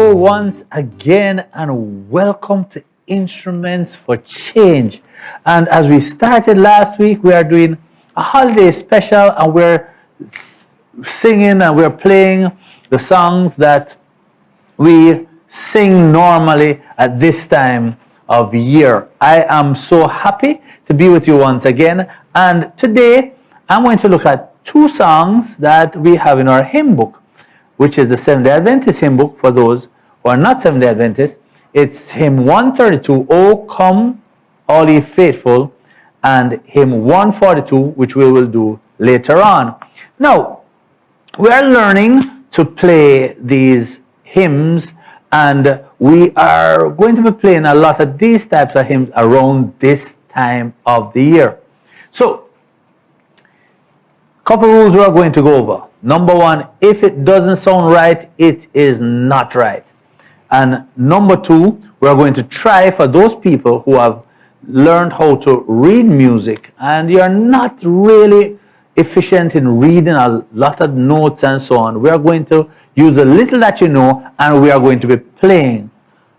Hello once again and welcome to Instruments for Change. And as we started last week, we are doing a holiday special and we're singing and we're playing the songs that we sing normally at this time of year. I am so happy to be with you once again, and today I'm going to look at two songs that we have in our hymn book, which is the Seventh-day Adventist hymn book for those who are not Seventh-day Adventists. It's hymn 132, O Come All Ye Faithful, and hymn 142, which we will do later on. Now, we are learning to play these hymns, and we are going to be playing a lot of these types of hymns around this time of the year. So, couple rules we are going to go over. Number one, if it doesn't sound right, it is not right. And number two, we are going to try for those people who have learned how to read music and you're not really efficient in reading a lot of notes and so on. We are going to use a little that you know, and we are going to be playing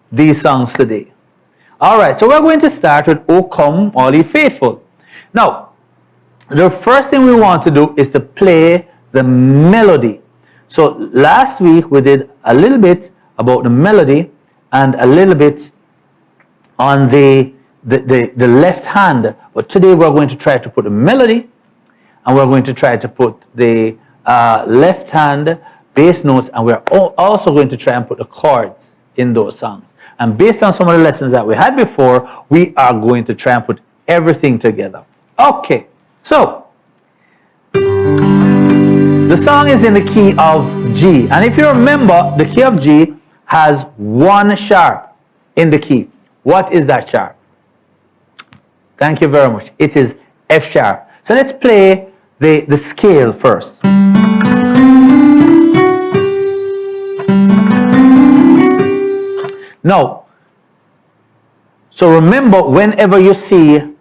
these songs today. All right, so we're going to start with O Come All Ye Faithful. Now, the first thing we want to do is to play the melody. So last week we did a little bit about the melody and a little bit on the left hand. But today we're going to try to put the melody, and we're going to try to put the left hand bass notes, and we're also going to try and put the chords in those songs. And based on some of the lessons that we had before, we are going to try and put everything together. Okay. So, the song is in the key of G. And if you remember, the key of G has one sharp in the key. What is that sharp? Thank you very much. It is F sharp. So let's play the scale first. Now, so remember, whenever you see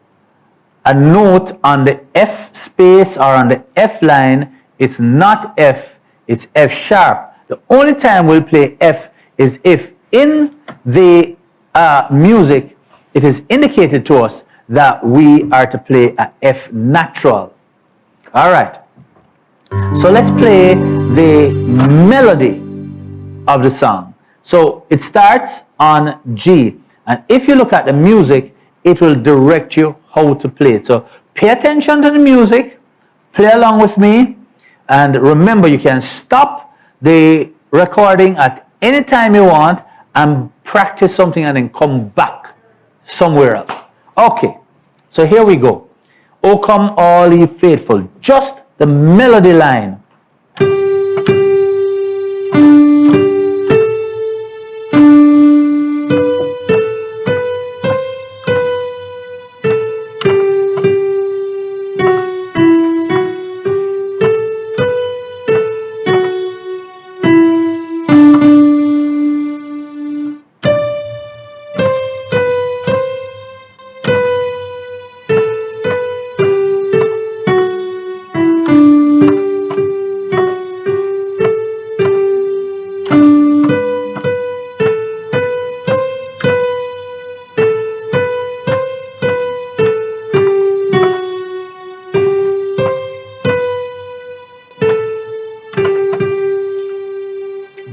a note on the F space or on the F line, it's not F, it's F sharp. The only time we'll play F is if in the music it is indicated to us that we are to play a F natural. All right. So let's play the melody of the song. So it starts on G. And if you look at the music, it will direct you how to play it. So pay attention to the music, play along with me, and remember you can stop the recording at any time you want and practice something and then come back somewhere else. Okay, so here we go. O come all ye faithful, just the melody line.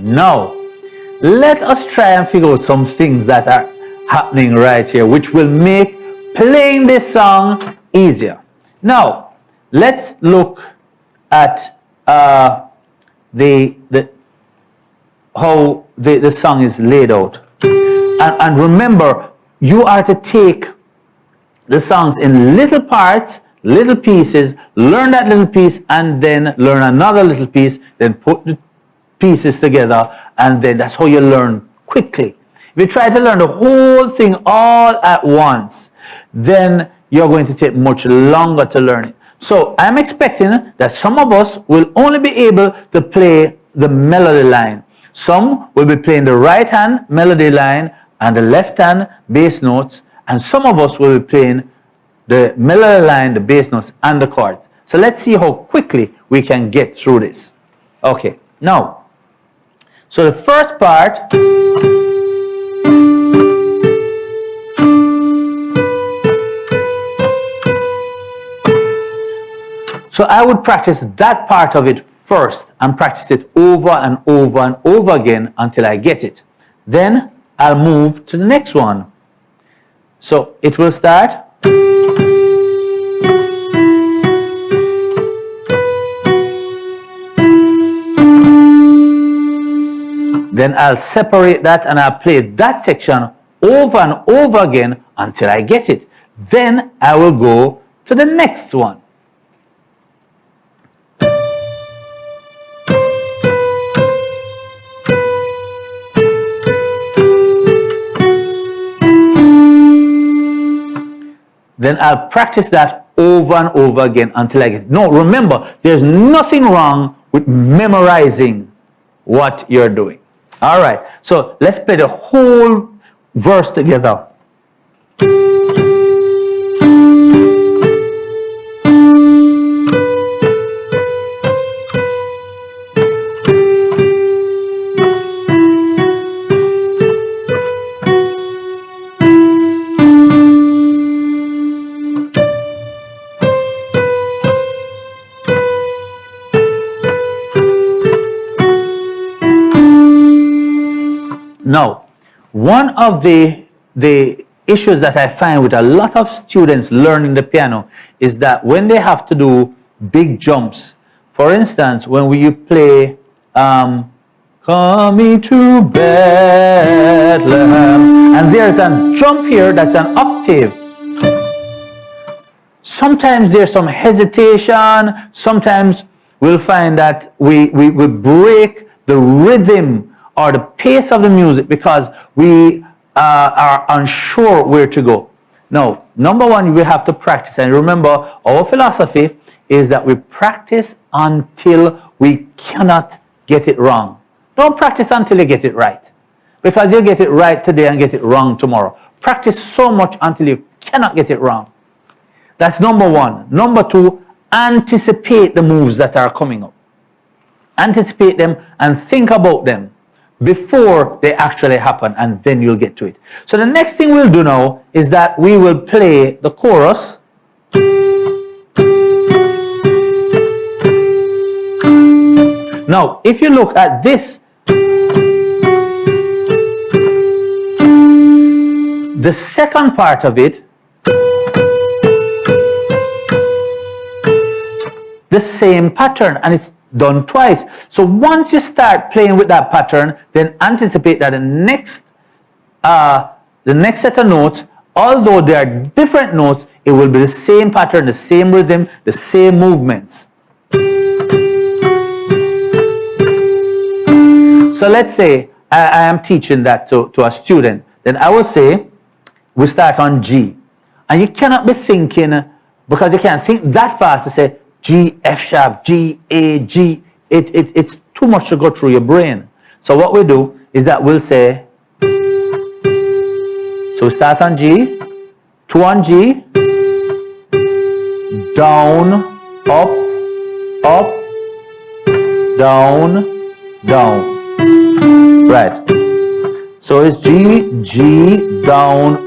Now, let us try and figure out some things that are happening right here, which will make playing this song easier. Now, let's look at how the song is laid out. And remember, you are to take the songs in little parts, little pieces, learn that little piece, and then learn another little piece, then put the pieces together, and then that's how you learn quickly. If you try to learn the whole thing all at once, then you're going to take much longer to learn it. So I'm expecting that some of us will only be able to play the melody line. Some will be playing the right hand melody line and the left hand bass notes, and some of us will be playing the melody line, the bass notes, and the chords. So let's see how quickly we can get through this. Okay, now, so the first part So I would practice that part of it first and practice it over and over and over again until I get it. Then I'll move to the next one. So it will start. Then I'll separate that and I'll play that section over and over again until I get it. Then I will go to the next one. Then I'll practice that over and over again until I get it. No, remember, there's nothing wrong with memorizing what you're doing. All right, so let's play the whole verse together. Now, one of the issues that I find with a lot of students learning the piano is that when they have to do big jumps, for instance, when we play Coming to Bethlehem, and there's a jump here that's an octave. Sometimes there's some hesitation, sometimes we'll find that we break the rhythm or the pace of the music because we are unsure where to go. Now, number one, we have to practice. And remember, our philosophy is that we practice until we cannot get it wrong. Don't practice until you get it right. Because you'll get it right today and get it wrong tomorrow. Practice so much until you cannot get it wrong. That's number one. Number two, anticipate the moves that are coming up. Anticipate them and think about them before they actually happen, and then you'll get to it. So the next thing we'll do now is that we will play the chorus. Now, if you look at this, the second part of it, the same pattern, and it's done twice. So once you start playing with that pattern, then anticipate that the next set of notes, although they are different notes, it will be the same pattern, the same rhythm, the same movements. So let's say I am teaching that to a student. Then I will say, we start on G. And you cannot be thinking, because you can't think that fast to say, G, F sharp, G, A, G. It's too much to go through your brain. So what we do is that we'll say, so we start on G, 2 on G, down, up, down, down. Right. So it's G, G, down,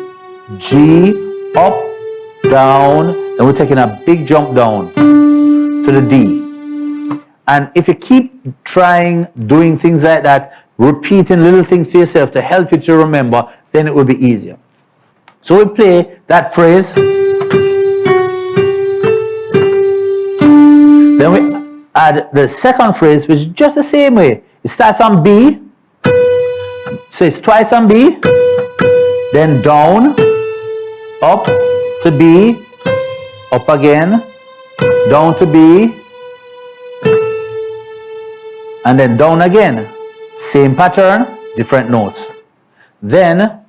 G, up, down, and we're taking a big jump down to the D. And if you keep trying doing things like that, repeating little things to yourself to help you to remember, then it will be easier. So we play that phrase. Then we add the second phrase, which is just the same way. It starts on B. So it's twice on B. Then down, up to B, up again, down to B, and then down again. Same pattern, different notes. Then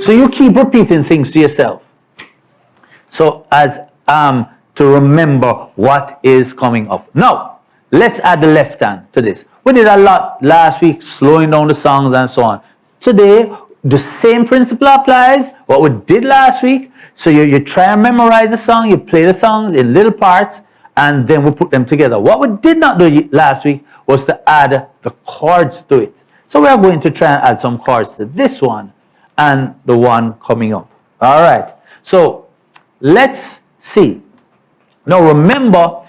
so you keep repeating things to yourself. So as to remember what is coming up. Now, let's add the left hand to this. We did a lot last week, slowing down the songs and so on. Today, the same principle applies, what we did last week. So you try and memorize the song, you play the songs in little parts, and then we put them together. What we did not do last week was to add the chords to it. So we are going to try and add some chords to this one and the one coming up. All right. So let's see. Now remember,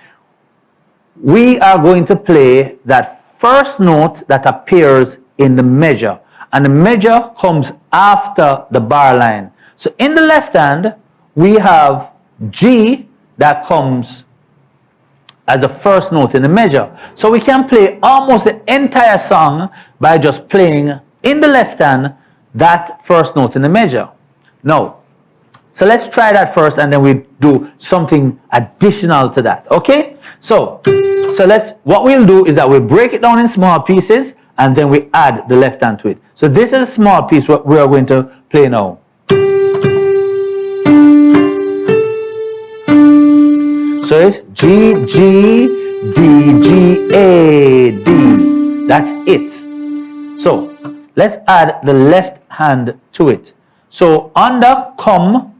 we are going to play that first note that appears in the measure. And the measure comes after the bar line. So in the left hand, we have G that comes as the first note in the measure. So we can play almost the entire song by just playing in the left hand that first note in the measure. Now, so let's try that first and then we do something additional to that. Okay? So what we'll do is that we'll break it down in small pieces and then we add the left hand to it. So this is a small piece what we are going to play now. So it's G, G, D, G, A, D. That's it. So let's add the left hand to it. So under come,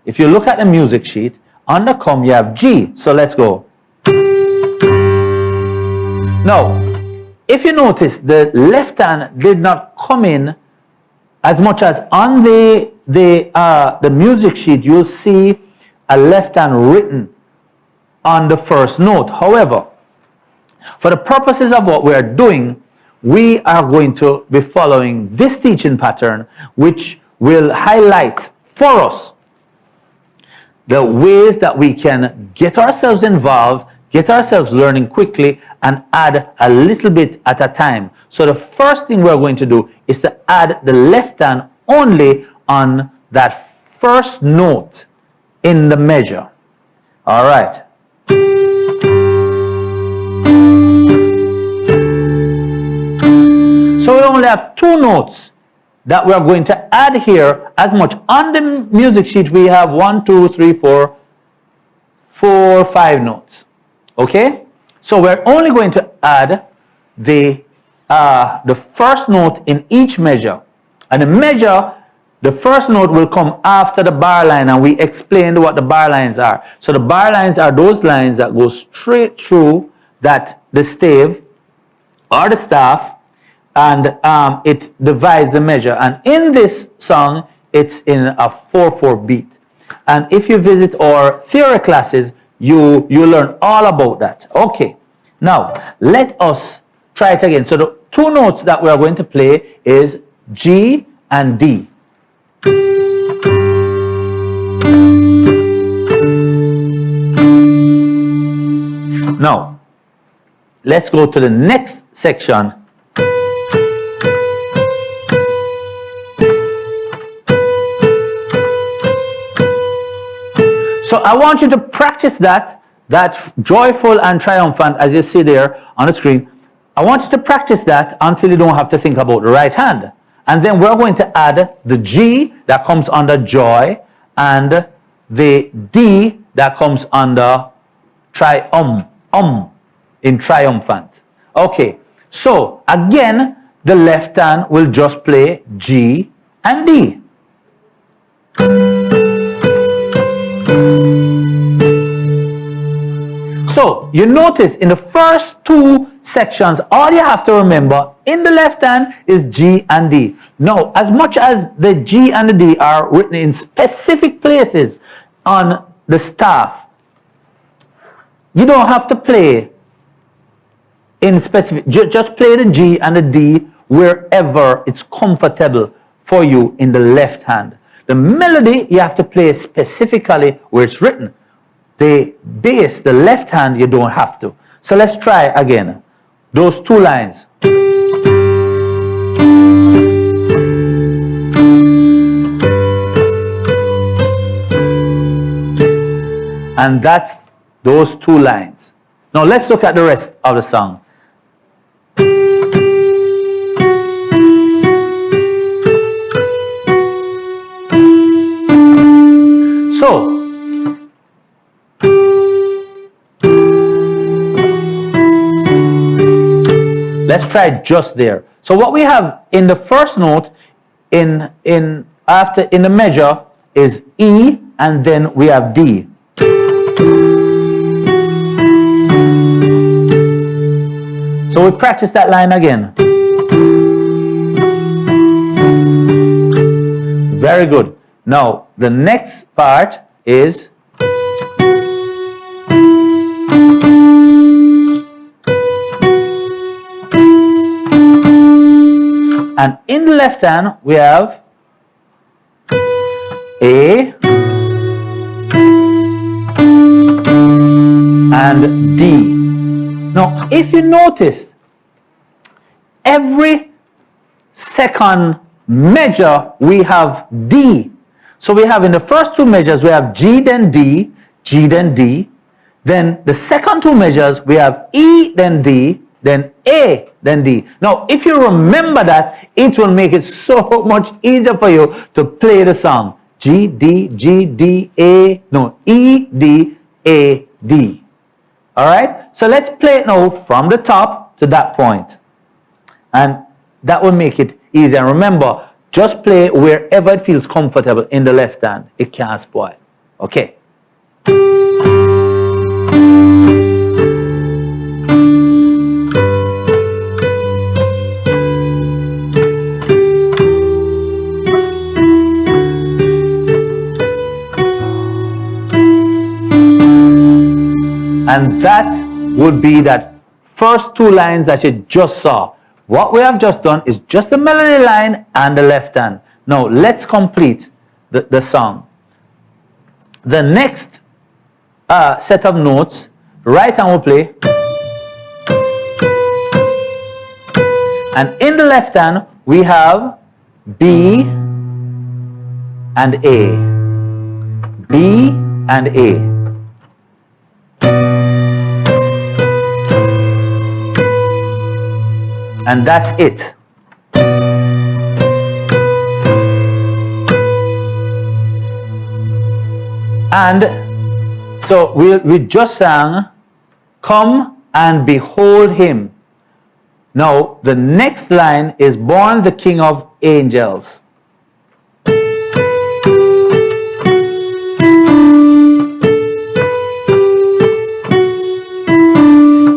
if you look at the music sheet, under come you have G. So let's go. Now, if you notice, the left hand did not come in as much as on the music sheet. You'll see a left hand written on the first note. However, for the purposes of what we are doing, we are going to be following this teaching pattern, which will highlight for us the ways that we can get ourselves involved, get ourselves learning quickly, and add a little bit at a time. So the first thing we're going to do is to add the left hand only on that first note in the measure. All right. So we only have two notes that we are going to add here as much. On the music sheet we have 1, 2, 3, 4, 5 notes. Okay? So we're only going to add the first note in each measure. And the measure, the first note will come after the bar line, and we explained what the bar lines are. So the bar lines are those lines that go straight through the stave or the staff, and it divides the measure. And in this song, it's in a 4/4 beat. And if you visit our theory classes, you learn all about that. Okay, now let us try it again. So the two notes that we are going to play is G and D. Now let's go to the next section. So I want you to practice that joyful and triumphant, as you see there on the screen. I want you to practice that until you don't have to think about the right hand. And then we're going to add the G that comes under joy and the D that comes under in triumphant. Okay, so again, the left hand will just play G and D. So you notice in the first two sections, all you have to remember in the left hand is G and D. Now, as much as the G and the D are written in specific places on the staff, you don't have to play in specific, just play the G and the D wherever it's comfortable for you in the left hand. The melody you have to play specifically where it's written. The bass, the left hand, you don't have to. So let's try again. Those two lines. And that's those two lines. Now let's look at the rest of the song. So let's try just there. So what we have in the first note in the measure is E, and then we have D. So we practice that line again. Very good. Now, the next part is and in the left hand we have A and D. Now, if you notice, every second measure we have D. So we have in the first two measures we have G then D, G then D. Then the second two measures we have E then D, then A then D. Now if you remember that, it will make it so much easier for you to play the song. G D G D A, no, E D A D. Alright, so let's play it now from the top to that point. And that will make it easy. And remember, just play wherever it feels comfortable in the left hand. It can't spoil. Okay. And that would be that first two lines that you just saw. What we have just done is just the melody line and the left hand. Now let's complete the song. The next set of notes, right hand will play. And in the left hand we have B and A. B and A. And that's it. And so we just sang, "Come and behold him." Now the next line is, "Born the King of Angels."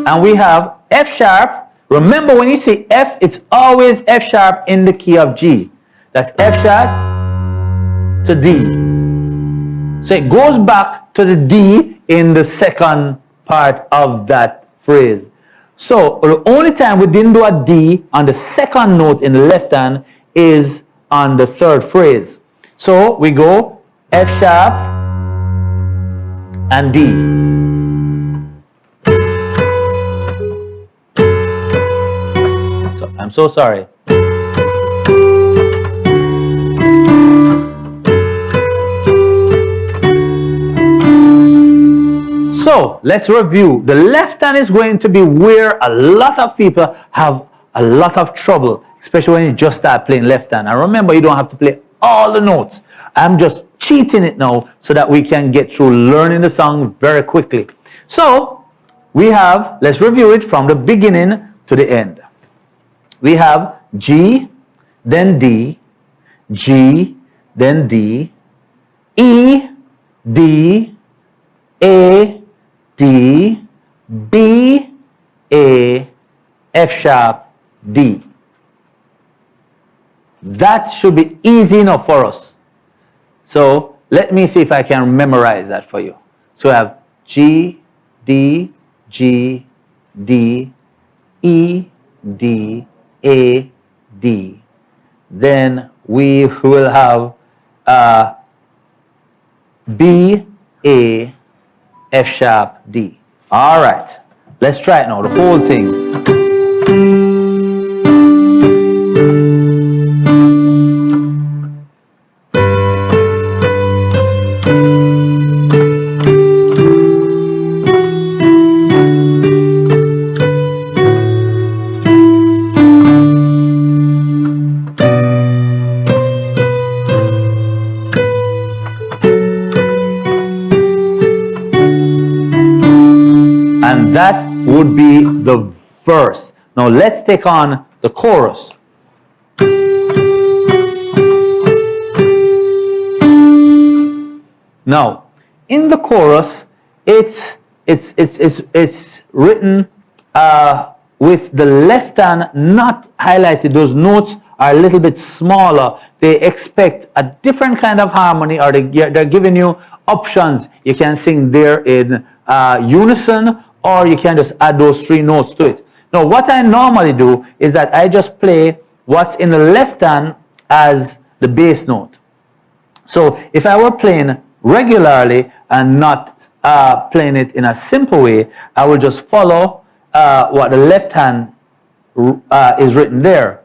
And we have F sharp. Remember, when you say F, it's always F sharp in the key of G. That's F sharp to D. So it goes back to the D in the second part of that phrase. So the only time we didn't do a D on the second note in the left hand is on the third phrase. So we go F sharp and D. I'm so sorry. So let's review. The left hand is going to be where a lot of people have a lot of trouble, especially when you just start playing left hand. And remember, you don't have to play all the notes. I'm just cheating it now so that we can get through learning the song very quickly. So we have, let's review it from the beginning to the end. We have G, then D, G, then D, E, D, A, D, B, A, F sharp, D. That should be easy enough for us. So let me see if I can memorize that for you. So I have G, D, G, D, E, D, A, D. Then we will have B, A, F sharp, D. All right, let's try it now, the whole thing. And that would be the verse. Now let's take on the chorus. Now, in the chorus, it's written with the left hand not highlighted. Those notes are a little bit smaller, they expect a different kind of harmony, or they're giving you options. You can sing there in unison, or you can just add those 3 notes to it. Now, what I normally do is that I just play what's in the left hand as the bass note. So if I were playing regularly and not playing it in a simple way, I will just follow what the left hand is written there.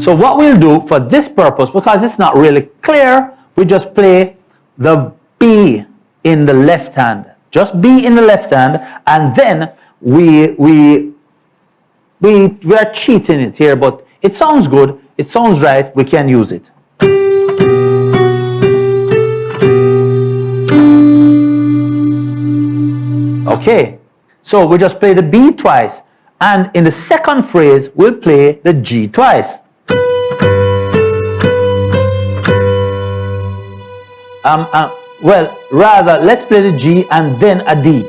So what we'll do for this purpose, because it's not really clear, we just play the B in the left hand. Just B in the left hand, and then we are cheating it here, but it sounds good, it sounds right, we can use it. Okay, so we just play the B twice, and in the second phrase, we'll play the G twice. Well, rather, let's play the G and then a D.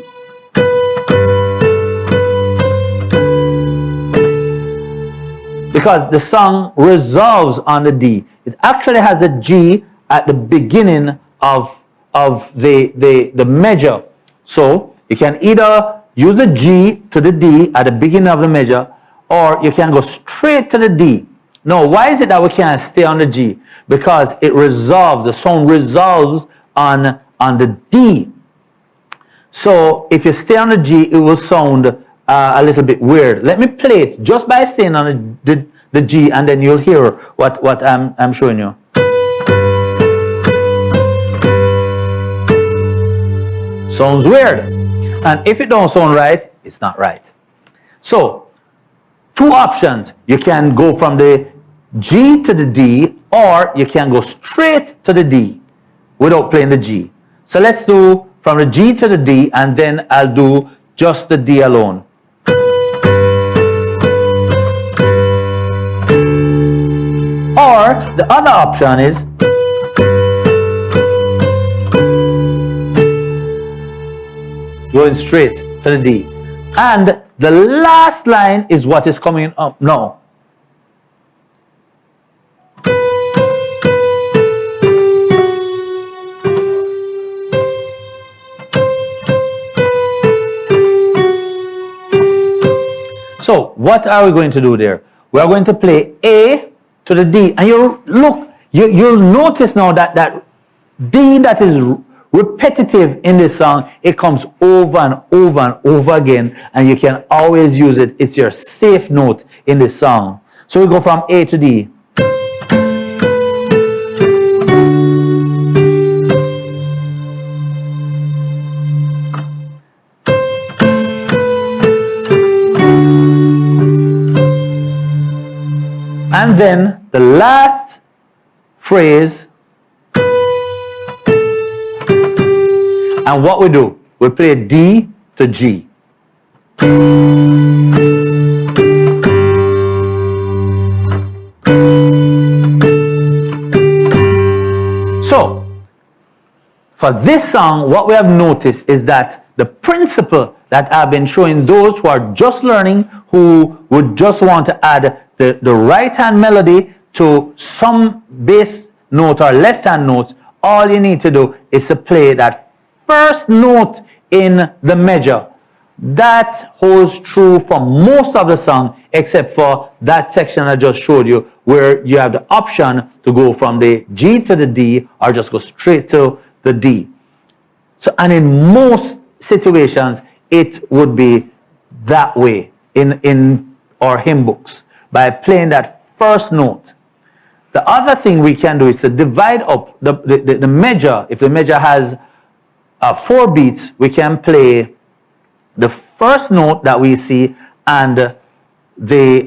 Because the song resolves on the D. It actually has a G at the beginning of the measure. So you can either use the G to the D at the beginning of the measure, or you can go straight to the D. Now, why is it that we can't stay on the G? Because it resolves, the sound resolves on the D. So if you stay on the G, it will sound a little bit weird. Let me play it just by staying on the G, and then you'll hear what I'm showing you. Sounds weird. And if it don't sound right, it's not right. So, 2 options. You can go from the G to the D, or you can go straight to the D without playing the G. So let's do from the G to the D, and then I'll do just the D alone. Or the other option is going straight to the D. And the last line is what is coming up now. So what are we going to do there? We are going to play A to the D, and you'll notice now that that D that is repetitive in this song, it comes over and over and over again, and you can always use it. It's your safe note in this song. So we go from A to D. And then the last phrase, and what we do, we play D to G. So, for this song, what we have noticed is that the principle that I've been showing those who are just learning, who would just want to add the right hand melody to some bass note or left hand notes, all you need to do is to play that first note in the measure. That holds true for most of the song, except for that section I just showed you, where you have the option to go from the G to the D, or just go straight to the D. So, and in most situations, it would be that way in our hymn books, by playing that first note. The other thing we can do is to divide up the measure. If the measure has 4 beats, we can play the first note that we see and the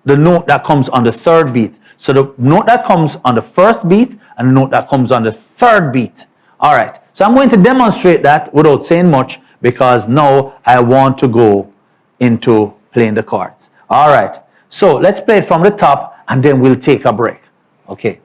note that comes on the 3rd beat. So the note that comes on the 1st beat and the note that comes on the 3rd beat. All right. So I'm going to demonstrate that without saying much, because now I want to go into playing the chords. All right. So let's play it from the top, and then we'll take a break. Okay.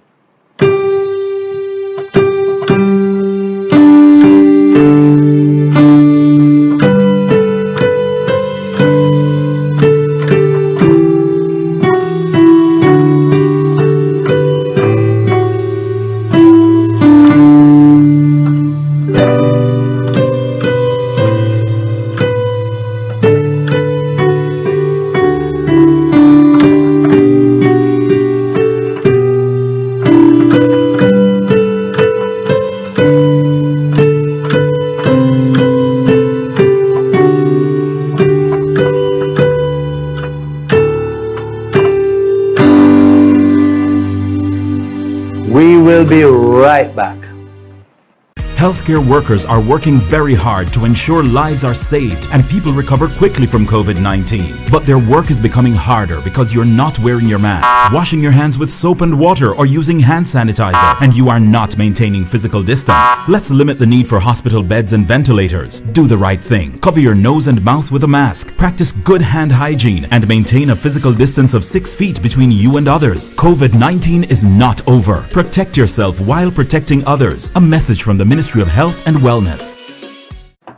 right back. Healthcare workers are working very hard to ensure lives are saved and people recover quickly from COVID-19. But their work is becoming harder because you're not wearing your mask, washing your hands with soap and water, or using hand sanitizer, and you are not maintaining physical distance. Let's limit the need for hospital beds and ventilators. Do the right thing. Cover your nose and mouth with a mask. Practice good hand hygiene and maintain a physical distance of 6 feet between you and others. COVID-19 is not over. Protect yourself while protecting others. A message from the Ministry of Health and Wellness.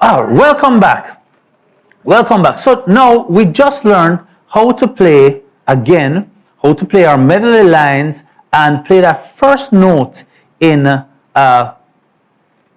Welcome back. Welcome back. So now we just learned how to play again, how to play our melody lines and play that first note in the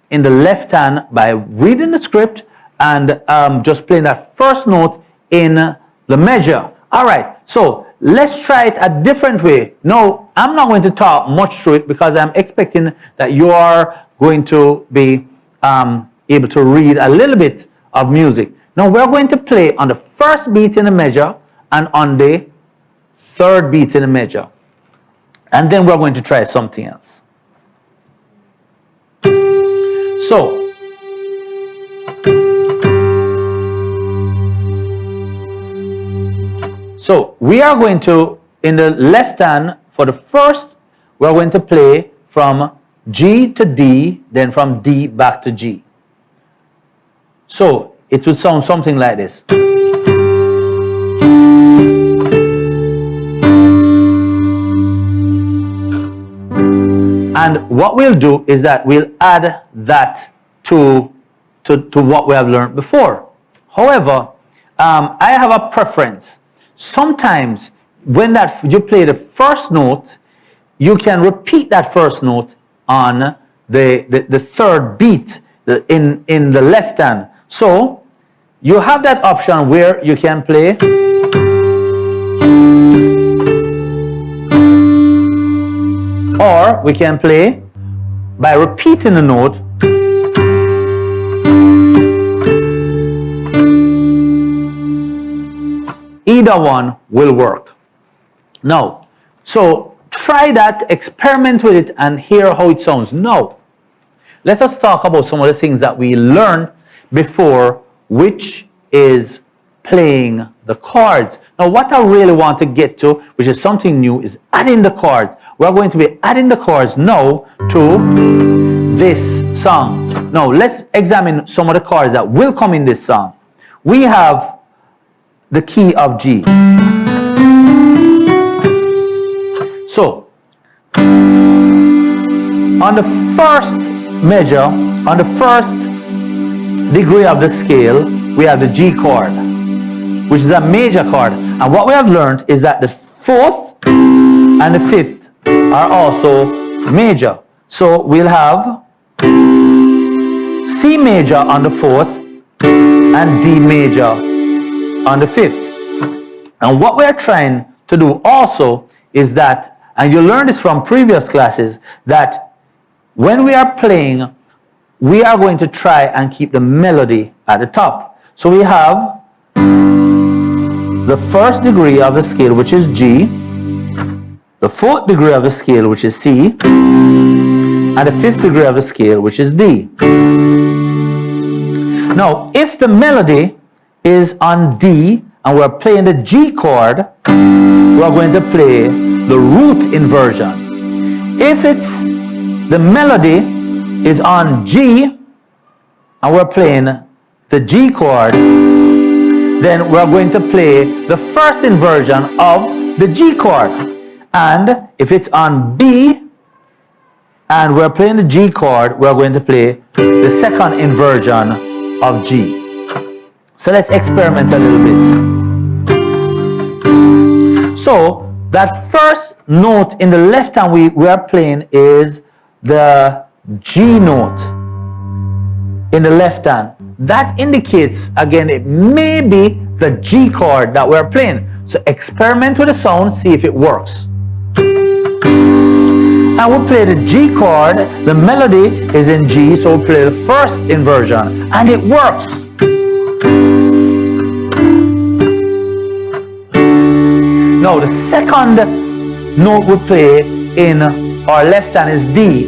left hand by reading the script and just playing that first note in the measure. All right. So let's try it a different way. No, I'm not going to talk much through it because I'm expecting that you are going to be able to read a little bit of music. Now we're going to play on the first beat in the measure and on the third beat in the measure. And then we're going to try something else. So we are going to, in the left hand, for the first, we're going to play from G to D, then from D back to G. So it would sound something like this. And what we'll do is that we'll add that to what we have learned before. However, I have a preference. Sometimes when you play the first note, you can repeat that first note on the third beat in the left hand. So you have that option where you can play or we can play by repeating the note either one will work. Now, so try that, experiment with it, and hear how it sounds. Now, let us talk about some of the things that we learned before, which is playing the chords. Now, what I really want to get to, which is something new, is adding the chords. We're going to be adding the chords now to this song. Now, let's examine some of the chords that will come in this song. We have the key of G. So, on the first measure, on the first degree of the scale, we have the G chord, which is a major chord. And what we have learned is that the fourth and the fifth are also major. So we'll have C major on the fourth and D major on the fifth. And what we're trying to do also is that, and you learned this from previous classes, that when we are playing, we are going to try and keep the melody at the top. So we have the first degree of the scale, which is G, the fourth degree of the scale, which is C, and the fifth degree of the scale, which is D. Now, if the melody is on D and we're playing the G chord, we're going to play the root inversion. If the melody is on G and we're playing the G chord, then we're going to play the first inversion of the G chord. And if it's on B and we're playing the G chord, we're going to play the second inversion of G. So let's experiment a little bit. So that first note in the left hand we are playing is the G note in the left hand. That indicates, again, it may be the G chord that we're playing. So experiment with the sound, see if it works. And we'll play the G chord, the melody is in G, so we'll play the first inversion, and it works. Now the second note we play in our left hand is D.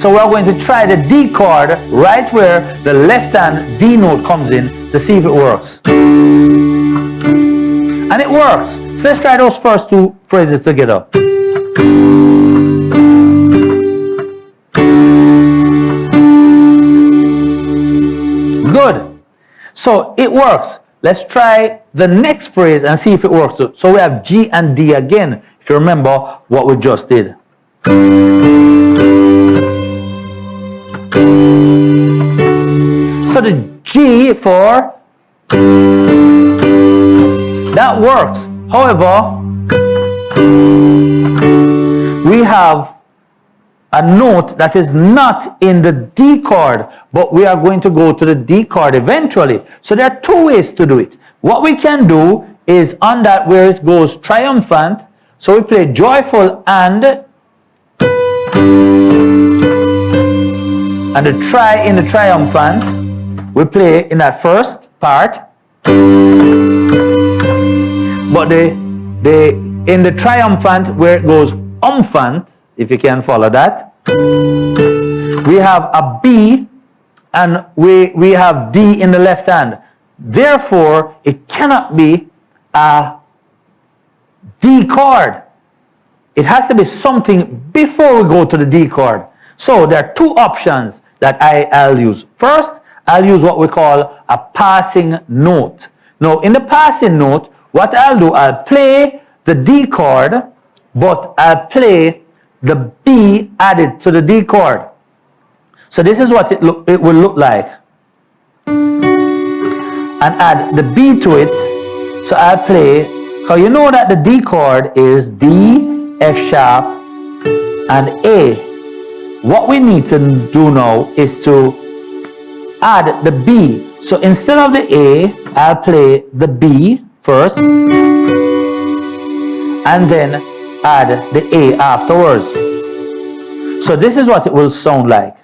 So we're going to try the D chord right where the left hand D note comes in to see if it works. And it works. So let's try those first two phrases together. Good. So it works. Let's try the next phrase and see if it works. So we have G and D again, if you remember what we just did. So the G for that works. However, we have a note that is not in the D chord, but we are going to go to the D chord eventually. So there are two ways to do it. What we can do is on that where it goes triumphant, so we play joyful and the tri in the triumphant, we play in that first part, but in the triumphant where it goes umphant, if you can follow that, we have a B and we have D in the left hand. Therefore, it cannot be a D chord. It has to be something before we go to the D chord. So there are two options that I'll use. First, I'll use what we call a passing note. Now, in the passing note, what I'll do, I'll play the D chord, but I'll play the B added to the D chord. So this is what it will look like. And add the B to it. So I'll play, because you know that the D chord is D, F sharp, and A. What we need to do now is to add the B. So instead of the A, I'll play the B first, and then add the A afterwards. So this is what it will sound like.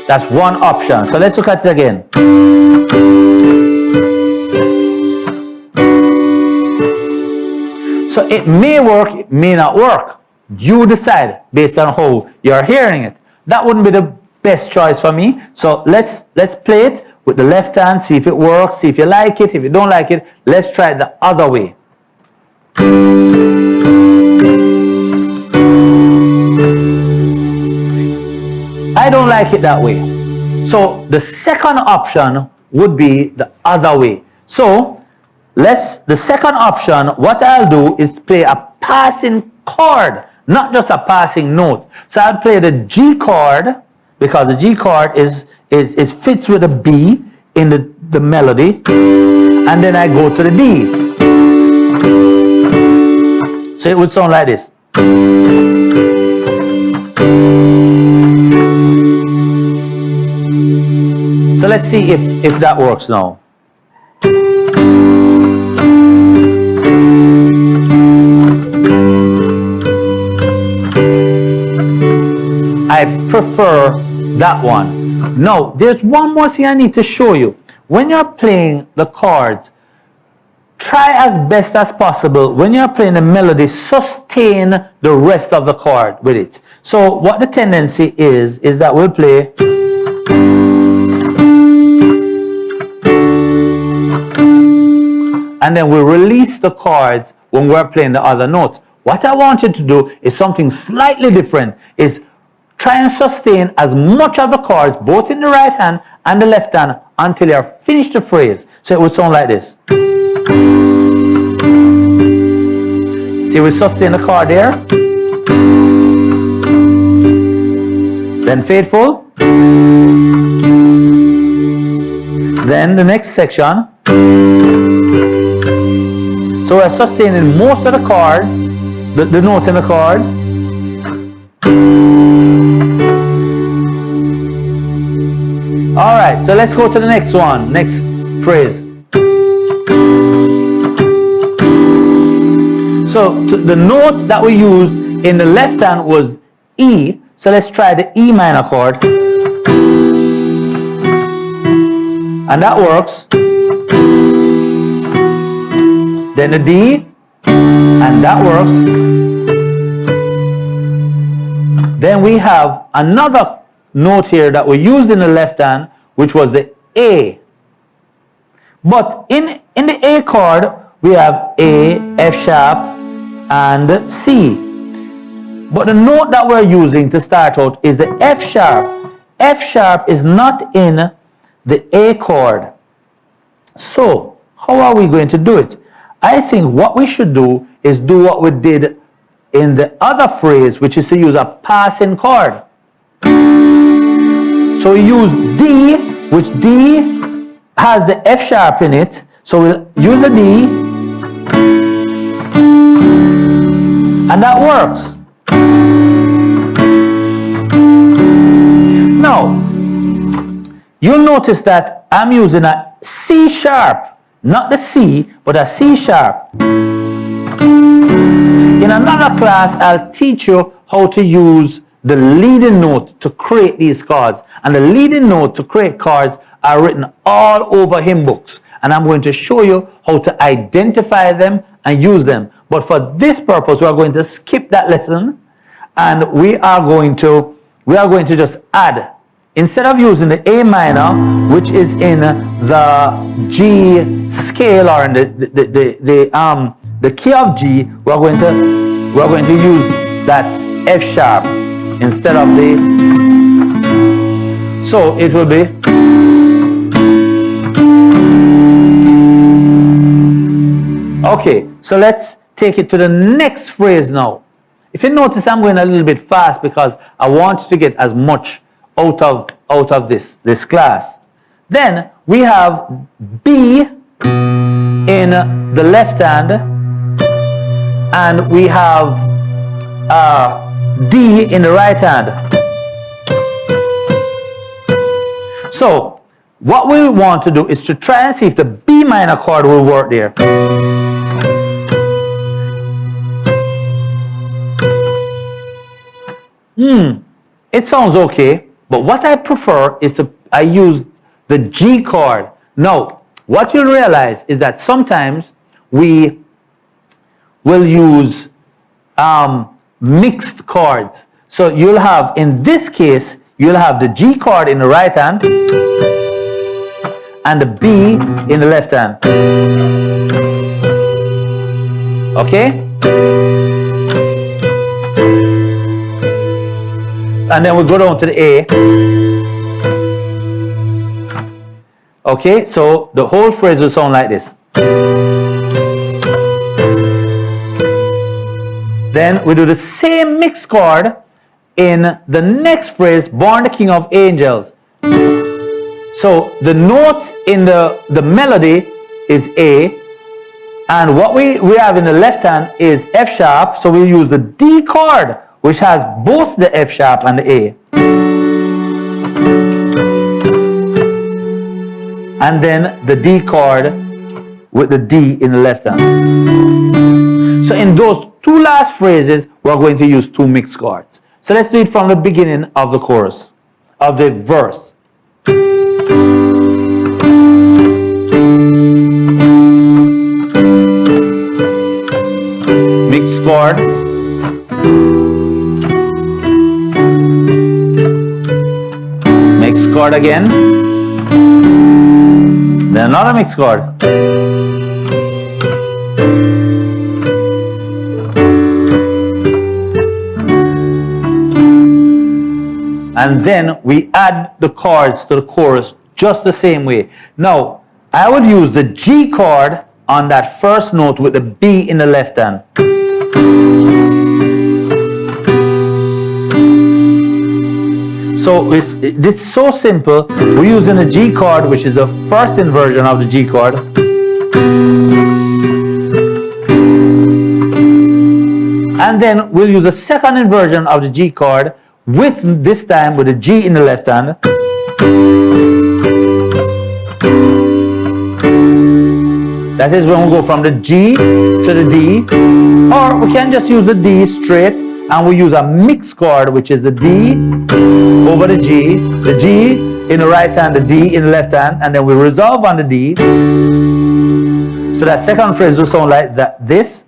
That's one option. So let's look at it again. So it may work, it may not work. You decide based on how you're hearing it. That wouldn't be the best choice for me. So let's play it with the left hand, see if it works, see if you like it. If you don't like it, let's try it the other way. I don't like it that way. So the second option would be the other way. So the second option, what I'll do is play a passing chord, not just a passing note. So I'll play the G chord, because the G chord fits with the B in the melody, and then I go to the D. So it would sound like this. So let's see if that works now. I prefer that one. Now, there's one more thing I need to show you. When you're playing the chords, try as best as possible, when you're playing the melody, sustain the rest of the chord with it. So what the tendency is that we'll play and then we'll release the chords when we're playing the other notes. What I want you to do is something slightly different, is try and sustain as much of the chords, both in the right hand and the left hand, until you're finished the phrase. So it would sound like this. See, we sustain the chord there. Then faithful. Then the next section. So we're sustaining most of the chords, the notes in the chord. Alright, so let's go to the next one, next phrase. So the note that we used in the left hand was E. So let's try the E minor chord. And that works. Then the D. And that works. Then we have another note here that we used in the left hand, which was the A. But in the A chord, we have A, F sharp, and C. But the note that we're using to start out is the F sharp. F sharp is not in the A chord. So, how are we going to do it? I think what we should do is do what we did in the other phrase, which is to use a passing chord. So we use D, which D has the F sharp in it. So we'll use the D, and that works. Now, you'll notice that I'm using a C sharp, not the C, but a C sharp. In another class, I'll teach you how to use the leading note to create these chords. And the leading note to create chords are written all over hymn books. And I'm going to show you how to identify them and use them. But for this purpose, we are going to skip that lesson, and we are going to just add. Instead of using the A minor, which is in the G scale or in the key of G, we're going to use that F sharp instead of the. So it will be. Okay, so let's take it to the next phrase now. If you notice, I'm going a little bit fast because I want to get as much out of this class. Then we have B in the left hand, and we have D in the right hand. So what we want to do is to try and see if the B minor chord will work there. It sounds okay, but what I prefer is I use the G chord. Now, what you'll realize is that sometimes we will use mixed chords. So you'll have, in this case, you'll have the G chord in the right hand and the B in the left hand. Okay? And then we'll go down to the A. Okay, so the whole phrase will sound like this. Then we do the same mixed chord in the next phrase, Born the King of Angels. So the note in the melody is A, and what we have in the left hand is F sharp, so we use the D chord, which has both the F sharp and the A. And then the D chord with the D in the left hand. So in those two last phrases, we're going to use two mixed chords. So let's do it from the beginning of the chorus, of the verse. Mixed chord. Mixed chord again. Then another mixed chord. And then we add the chords to the chorus just the same way. Now, I would use the G chord on that first note with the B in the left hand. So this is so simple. We're using the G chord, which is the first inversion of the G chord. And then we'll use a second inversion of the G chord, with this time with the G in the left hand. That is when we go from the G to the D, or we can just use the D straight, and we use a mixed chord, which is the D over the G in the right hand, the D in the left hand, and then we resolve on the D. So that second phrase will sound like that, this.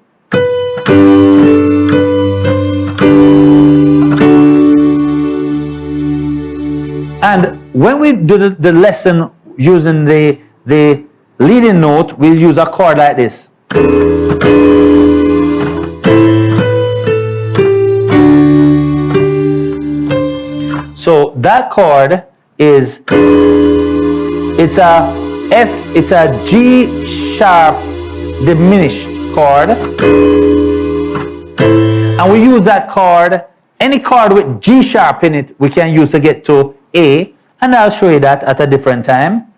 And when we do the lesson using the leading note, we'll use a chord like this. So that chord is, it's a G sharp diminished chord. And we use that chord, any chord with G sharp in it, we can use to get to A. And I'll show you that at a different time.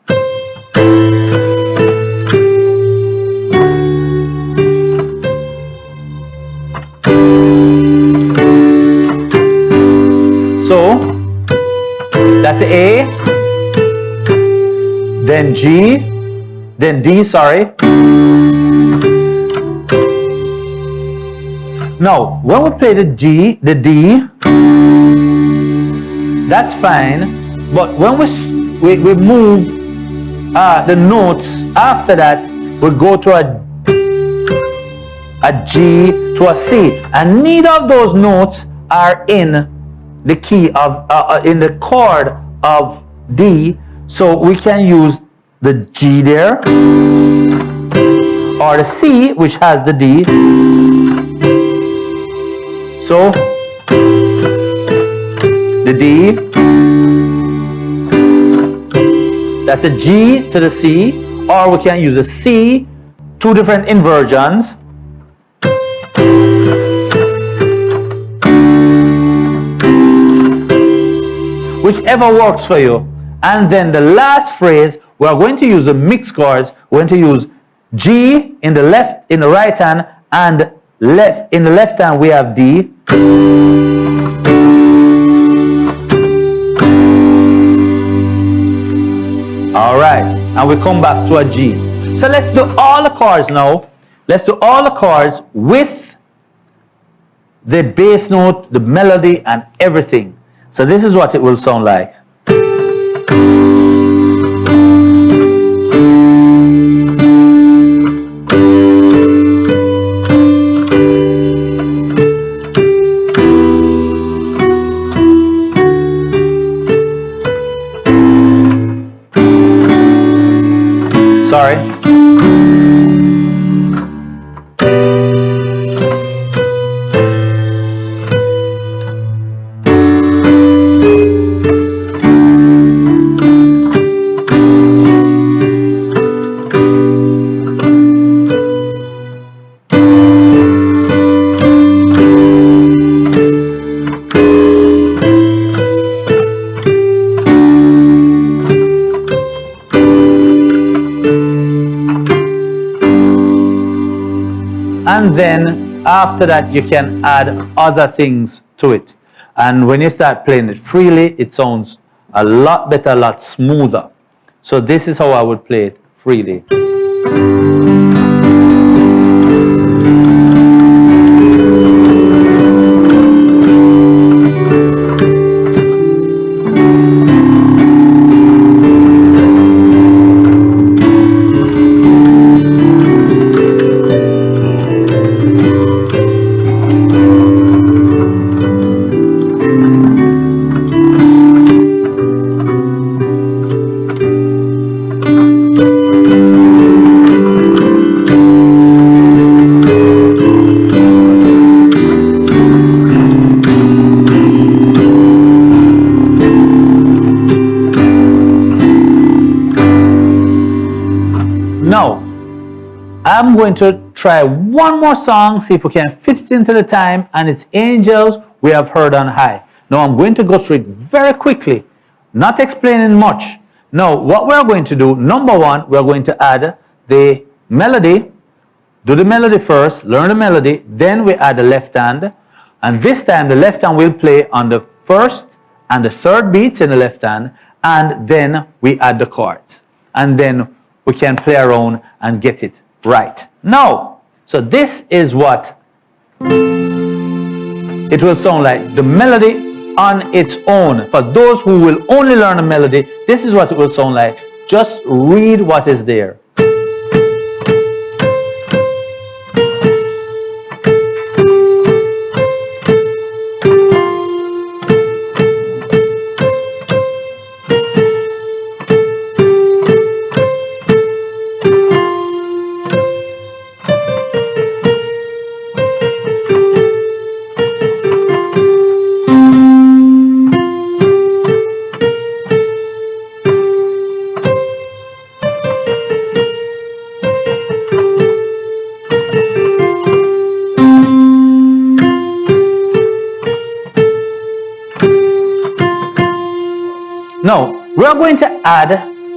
So that's A, then G, then D, sorry. Now, when we play the G, the D, that's fine. But when we move the notes after that, we go to a G to a C, and neither of those notes are in the key of in the chord of D, so we can use the G there, or the C, which has the D. So the D, that's a G to the C, or we can use a C, two different inversions. Whichever works for you. And then the last phrase, we are going to use the mixed chords. We're going to use G in the left, in the right hand, and left in the left hand we have D. All right, and we come back to a G. So let's do all the chords now. Let's do all the chords with the bass note, the melody, and everything. So this is what it will sound like. Sorry. And then after that you can add other things to it, and when you start playing it freely, it sounds a lot better, a lot smoother. So this is how I would play it freely. Now, I'm going to try one more song, see if we can fit it into the time, and it's Angels We Have Heard on High. Now, I'm going to go through it very quickly, not explaining much. Now, what we're going to do, number one, we're going to add the melody, do the melody first, learn the melody, then we add the left hand, and this time the left hand will play on the first and the third beats in the left hand, and then we add the chords. And then we can play around and get it right. Now, so this is what it will sound like. The melody on its own. For those who will only learn a melody, this is what it will sound like. Just read what is there. Now, we're going to add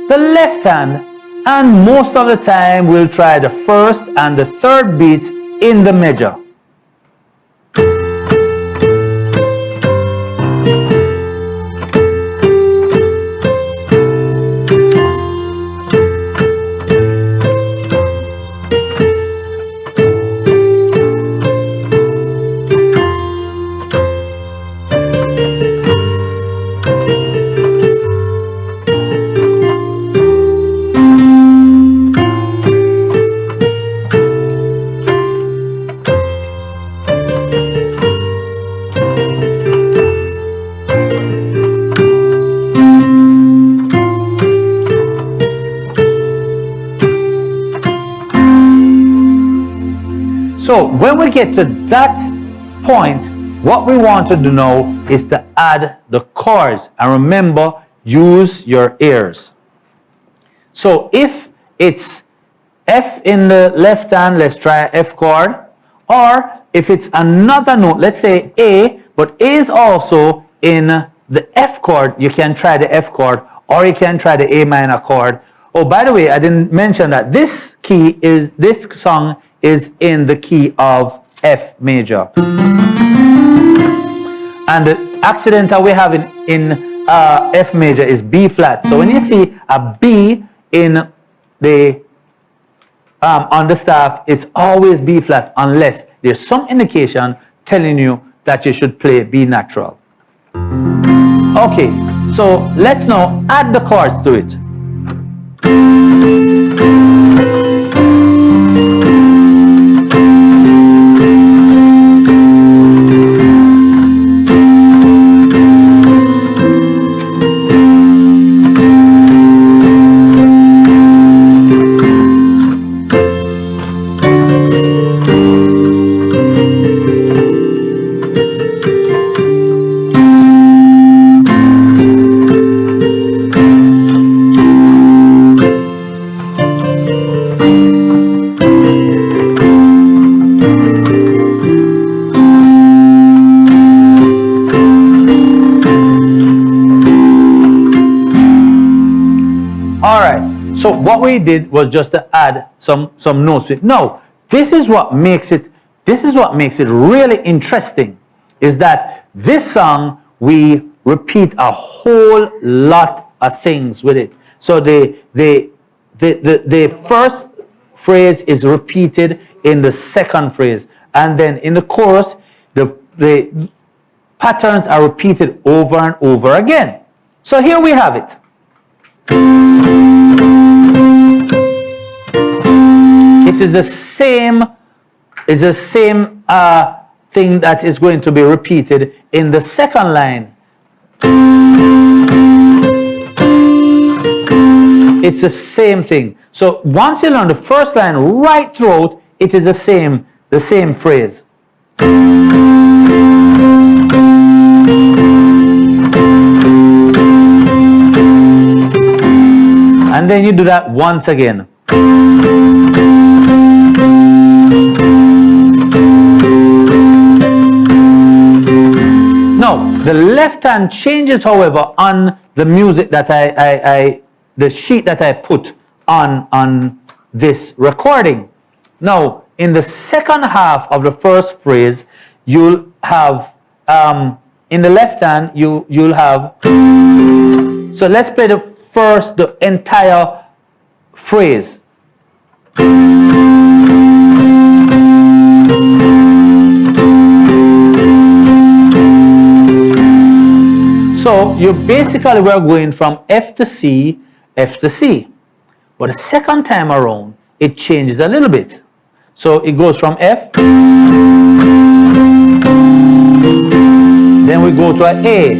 the left hand, and most of the time we'll try the first and the third beats in the measure. So when we get to that point, what we want to do now is to add the chords. And remember, use your ears. So if it's F in the left hand, let's try F chord. Or if it's another note, let's say A, but A is also in the F chord, you can try the F chord, or you can try the A minor chord. Oh, by the way, I didn't mention that this song is in the key of F major. And the accidental we have in F major is B flat. So when you see a B in the on the staff, it's always B flat unless there's some indication telling you that you should play B natural. Okay, so let's now add the chords to it. So what we did was just to add some notes to it. No, this is what makes it really interesting, is that this song we repeat a whole lot of things with it. So the first phrase is repeated in the second phrase, and then in the chorus the patterns are repeated over and over again. So here we have it. It is the same thing that is going to be repeated in the second line. It's the same thing. So once you learn the first line right throughout, it is the same phrase. And then you do that once again. Now, the left hand changes, however, on the music that the sheet that I put on this recording. Now, in the second half of the first phrase, you'll have, in the left hand, you'll have, so let's play the entire phrase. So you basically were going from F to C, F to C. But the second time around, it changes a little bit. So it goes from F, then we go to an A.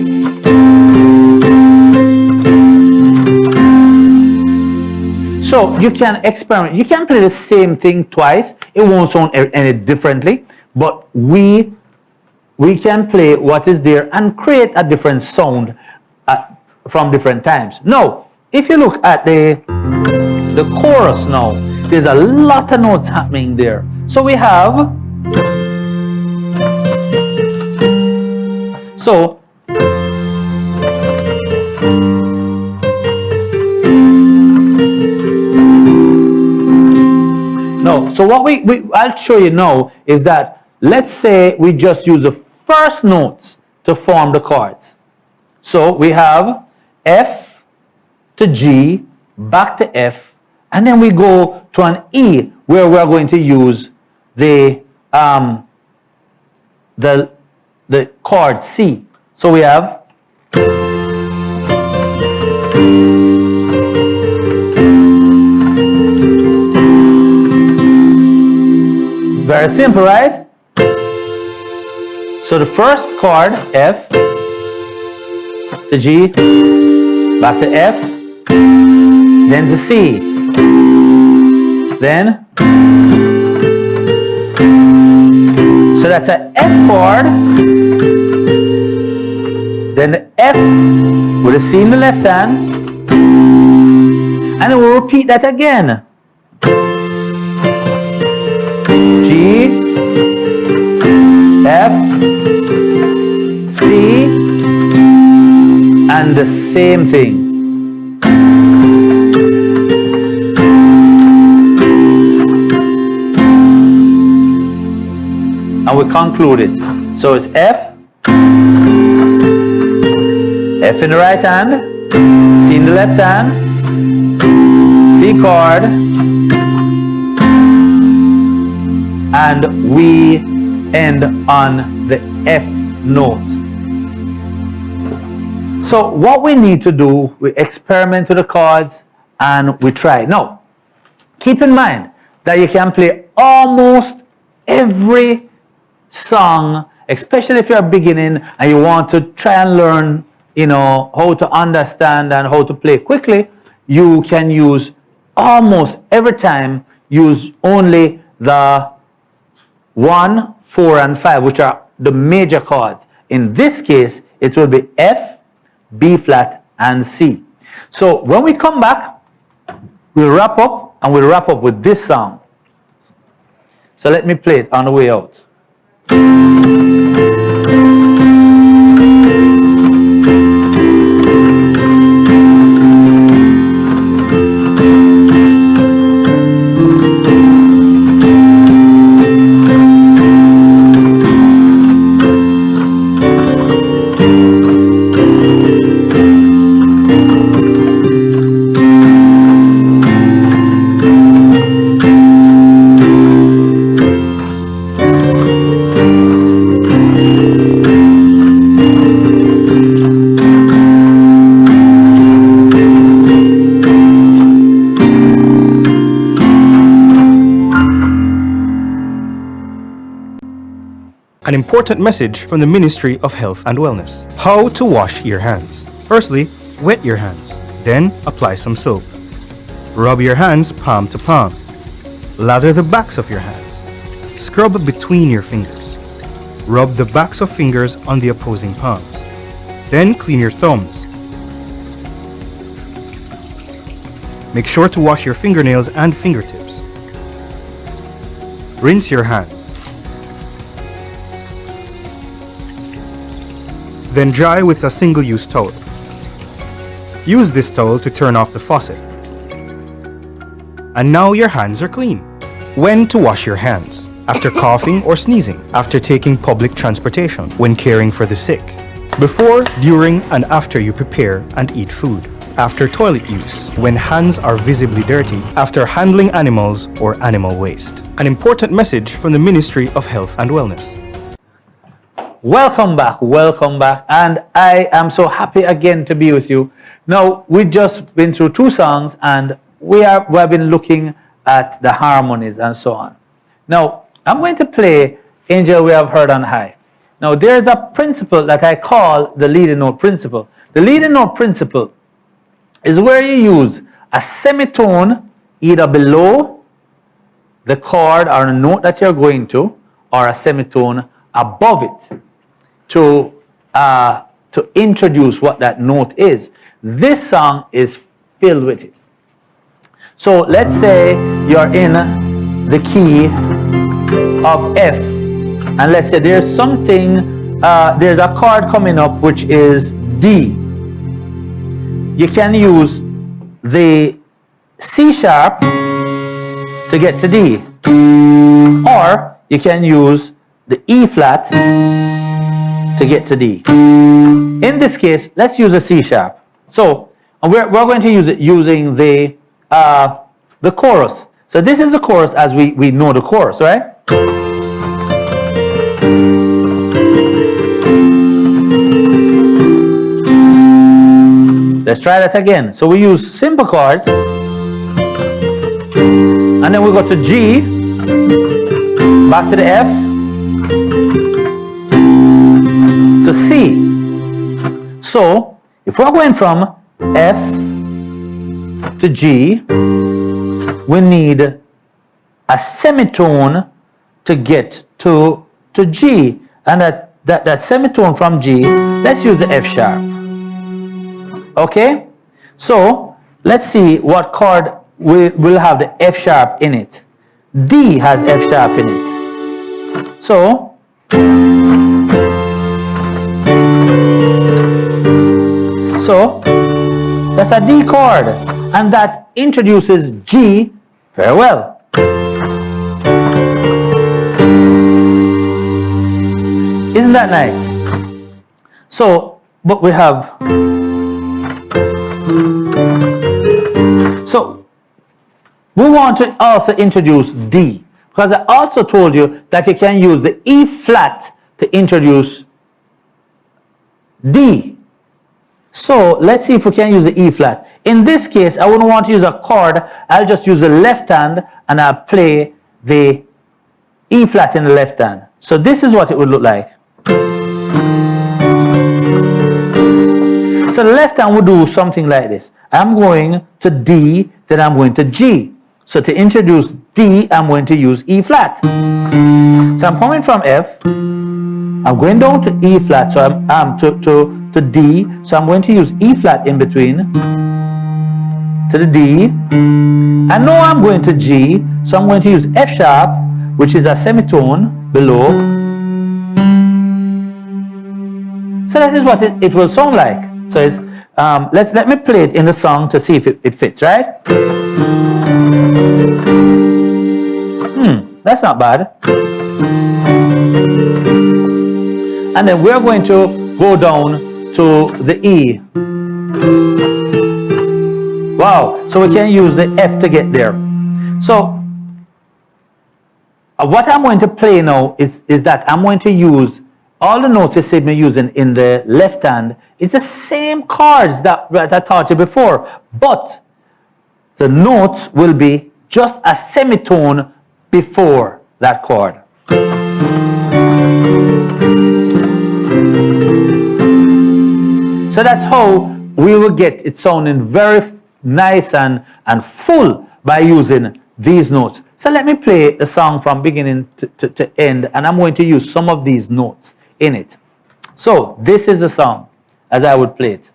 So you can experiment. You can play the same thing twice. It won't sound any differently, but we can play what is there and create a different sound from different times. Now, if you look at the chorus now, there's a lot of notes happening there. So we have, So what I'll show you now is that, let's say we just use the first notes to form the chords. So we have F to G, back to F, and then we go to an E, where we're going to use the chord C. So we have very simple, right? So the first chord, F, to G, back to F, then to C, then, so that's an F chord, then the F with a C in the left hand, and then we'll repeat that again. G, F, C, and the same thing. And we conclude it. So it's F, F in the right hand, C in the left hand, C chord, and we end on the F note. So what we need to do, we experiment with the chords and we try. Now, keep in mind that you can play almost every song, especially if you're beginning and you want to try and learn, how to understand and how to play quickly. You can use almost every time, use only the 1, 4, and 5, which are the major chords. In this case, it will be F, B flat, and C. So when we come back, we'll wrap up, and we'll wrap up with this song. So let me play it on the way out. An important message from the Ministry of Health and Wellness. How to wash your hands. Firstly, wet your hands. Then apply some soap. Rub your hands palm to palm. Lather the backs of your hands. Scrub between your fingers. Rub the backs of fingers on the opposing palms. Then clean your thumbs. Make sure to wash your fingernails and fingertips. Rinse your hands. Then dry with a single-use towel. Use this towel to turn off the faucet. And now your hands are clean. When to wash your hands? After coughing or sneezing, after taking public transportation, when caring for the sick, before, during, and after you prepare and eat food, after toilet use, when hands are visibly dirty, after handling animals or animal waste. An important message from the Ministry of Health and Wellness. Welcome back, and I am so happy again to be with you. Now, we've just been through 2 songs, and we have been looking at the harmonies and so on. Now, I'm going to play Angel We Have Heard on High. Now, there's a principle that I call the leading note principle. The leading note principle is where you use a semitone either below the chord or the note that you're going to, or a semitone above it, to introduce what that note is. This song is filled with it. So let's say you're in the key of F, and let's say there's something, there's a chord coming up which is D. You can use the C sharp to get to D. Or you can use the E flat to get to D. In this case, let's use a C sharp. So we're going to use it using the chorus. So this is the chorus as we know the chorus, right? Let's try that again. So we use simple chords, and then we go to G, back to the F, to C. So if we're going from F to G, we need a semitone to get to G, and that semitone from G, let's use the F sharp. Okay, so let's see what chord will have the F sharp in it. D has F sharp in it. So that's a D chord, and that introduces G very well. Isn't that nice? So, but we have, so we want to also introduce D, because I also told you that you can use the E flat to introduce D. So let's see if we can use the E flat. In this case, I wouldn't want to use a chord. I'll just use the left hand and I'll play the E flat in the left hand. So this is what it would look like. So the left hand would do something like this. I'm going to D, then I'm going to G. So to introduce D, I'm going to use E flat. So I'm coming from F, I'm going down to E flat, so I'm to D, so I'm going to use E flat in between to the D. And now I'm going to G, so I'm going to use F sharp, which is a semitone below. So that is what it will sound like. So it's, let me play it in the song to see if it fits, right? That's not bad. And then we're going to go down to the E. Wow, so we can use the F to get there. So what I'm going to play now is that I'm going to use all the notes you see me using in the left hand. It's the same chords that I taught you before, but the notes will be just a semitone before that chord. So that's how we will get it sounding very nice and full by using these notes. So let me play the song from beginning to end, and I'm going to use some of these notes in it. So this is the song as I would play it.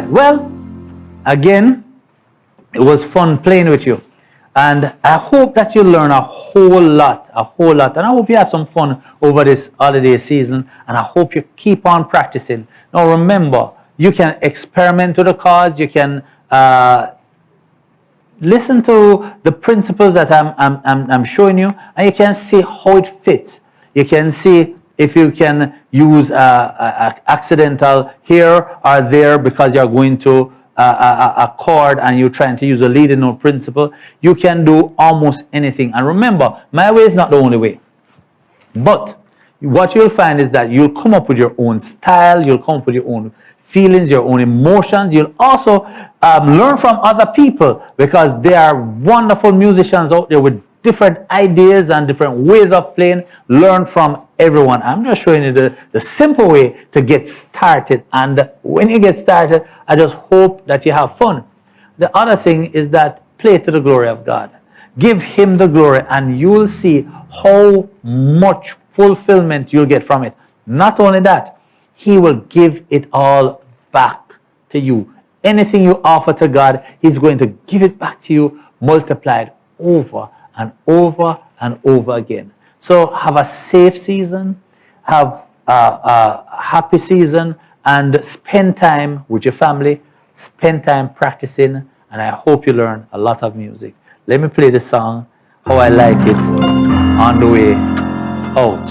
Well, again, it was fun playing with you, and I hope that you learn a whole lot, and I hope you have some fun over this holiday season, and I hope you keep on practicing. Now remember, you can experiment with the chords, you can listen to the principles that I'm showing you, and you can see how it fits. You can see if you can use accidental here or there because you're going to a chord and you're trying to use a leading note principle. You can do almost anything. And remember, my way is not the only way. But what you'll find is that you'll come up with your own style, you'll come up with your own feelings, your own emotions. You'll also Learn from other people, because there are wonderful musicians out there with different ideas and different ways of playing. Learn from everyone. I'm just showing you the simple way to get started. And when you get started, I just hope that you have fun. The other thing is that play to the glory of God. Give Him the glory, and you'll see how much fulfillment you'll get from it. Not only that, He will give it all back to you. Anything you offer to God, He's going to give it back to you, multiplied over and over and over again. So have a safe season, have a happy season, and spend time with your family, spend time practicing, and I hope you learn a lot of music. Let me play the song, How I Like It, on the way out.